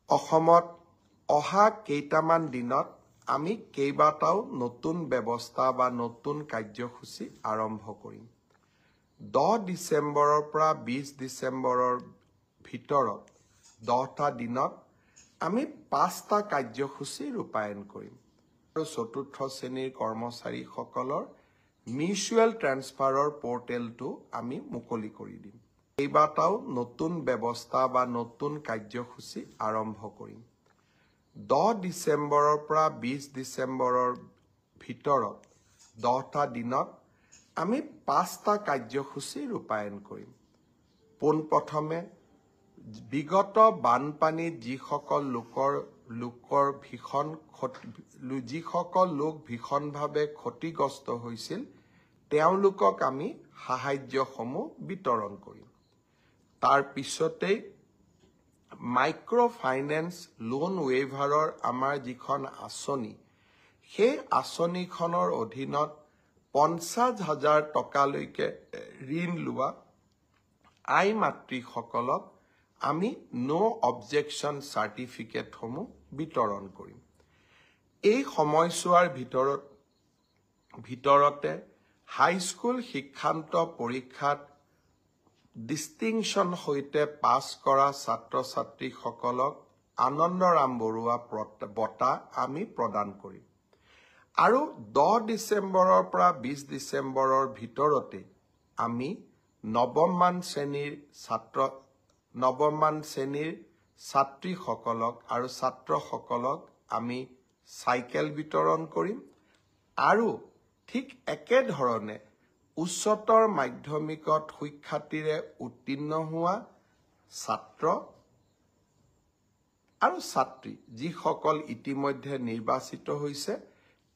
অসমত অহা কেইটামান দিনত আমি কেইবাটাও নতুন ব্যৱস্থা বা নতুন কাৰ্যসূচী আৰম্ভ কৰিম 10 ডিসেম্বৰৰ পৰা 20 ডিসেম্বৰৰ ভিতৰত 10টা দিনত আমি 5টা কাৰ্যসূচী ৰূপায়ণ কৰিম আৰু চতুৰ্থ শ্ৰেণীৰ কৰ্মচাৰীসকলৰ মিউচুৱেল ট্ৰান্সফাৰৰ পৰ্টেলটো আমি মুকলি কৰি দিম কেইবাটাও নতুন ব্যৱস্থা বা নতুন কাৰ্যসূচী আৰম্ভ কৰিম 10 ডিসেম্বৰৰ পৰা 20 ডিসেম্বৰৰ ভিতৰত 10টা দিনত আমি 5টা কাৰ্যসূচী ৰূপায়ণ কৰিম পোনপ্ৰথমে বিগত বানপানীত যিসকল লোক ভীষণভাৱে ক্ষতিগ্ৰস্ত হৈছিল তেওঁলোকক আমি সাহায্যসমূহ বিতৰণ কৰিম তাৰ পিছতেই মাইক্ৰ ফাইনেন্স লোন ৱেইভাৰৰ আমাৰ যিখন আঁচনি সেই আঁচনিখনৰ অধীনত 50,000 টকালৈকে ঋণ লোৱা আই মাতৃসকলক আমি নো অবজেকশন সাৰ্টিফিকেটসমূহ বিতৰণ কৰিম এই সময়ছোৱাৰ ভিতৰতে হাইস্কুল শিক্ষান্ত পৰীক্ষাত ডিষ্টিংশ্যন সৈতে পাছ কৰা ছাত্ৰ ছাত্ৰীসকলক আনন্দৰাম বৰুৱা বঁটা আমি প্ৰদান কৰিম আৰু 10 ডিসেম্বৰৰ পৰা 20 ডিসেম্বৰৰ ভিতৰতে আমি নৱমমান শ্ৰেণীৰ ছাত্ৰীসকলক আৰু ছাত্ৰসকলক আমি সাইকেল বিতৰণ কৰিম আৰু ঠিক একেধৰণে উচ্চতৰ মাধ্যমিকত সুখ্যাতিৰে উত্তীৰ্ণ হোৱা ছাত্ৰ আৰু ছাত্ৰী যিসকল ইতিমধ্যে নিৰ্বাচিত হৈছে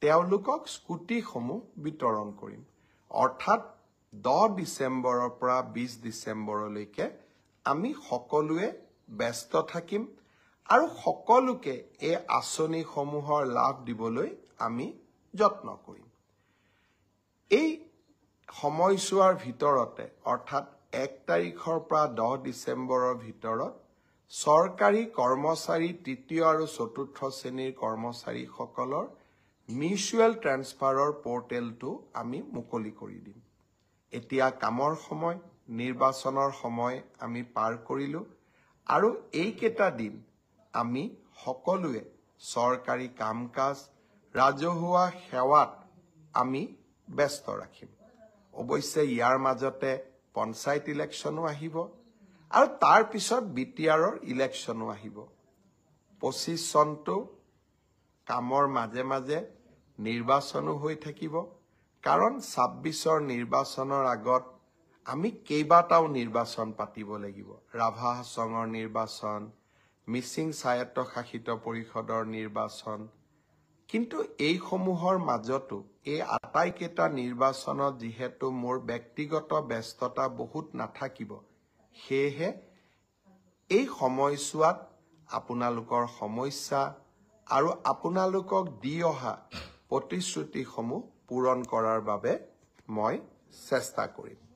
তেওঁলোকক স্কুটিসমূহ বিতৰণ কৰিম অৰ্থাৎ 10 ডিসেম্বৰৰ পৰা 20 ডিসেম্বৰলৈকে আমি সকলোৱে ব্যস্ত থাকিম আৰু সকলোকে এই আঁচনিসমূহৰ লাভ দিবলৈ আমি যত্ন কৰিম এই সময়ছোৱাৰ ভিতৰতে অৰ্থাৎ 1 তাৰিখৰ পৰা 10 ডিসেম্বৰৰ ভিতৰত চৰকাৰী কৰ্মচাৰী তৃতীয় আৰু চতুৰ্থ শ্ৰেণীৰ কৰ্মচাৰীসকলৰ মিউচুৱেল ট্ৰান্সফাৰৰ পৰ্টেলটো আমি মুকলি কৰি দিম এতিয়া কামৰ সময় নিৰ্বাচনৰ সময় আমি পাৰ কৰিলো আৰু এইকেইটা দিন আমি সকলোৱে চৰকাৰী কামকাজ ৰাজহুৱা সেৱাত আমি ব্যস্ত ৰাখিম অৱশ্যে ইয়াৰ মাজতে পঞ্চায়ত ইলেকশ্যনো আহিব আৰু তাৰ পিছত বিটিআৰৰ ইলেকশ্যনো আহিব 25 চনটো কামৰ মাজে মাজে নিৰ্বাচনো হৈ থাকিব কাৰণ 26ৰ নিৰ্বাচনৰ আগত আমি কেইবাটাও নিৰ্বাচন পাতিব লাগিব ৰাভা হাছঙৰ নিৰ্বাচন মিছিং স্বায়ত্তশাসিত পৰিষদৰ নিৰ্বাচন কিন্তু এই সমূহৰ মাজতো এই আটাইকেইটা নিৰ্বাচনত যিহেতু মোৰ ব্যক্তিগত ব্যস্ততা বহুত নাথাকিব সেয়েহে এই সময়ছোৱাত আপোনালোকৰ সমস্যা আৰু আপোনালোকক দি অহা প্ৰতিশ্ৰুতিসমূহ পূৰণ কৰাৰ বাবে মই চেষ্টা কৰিম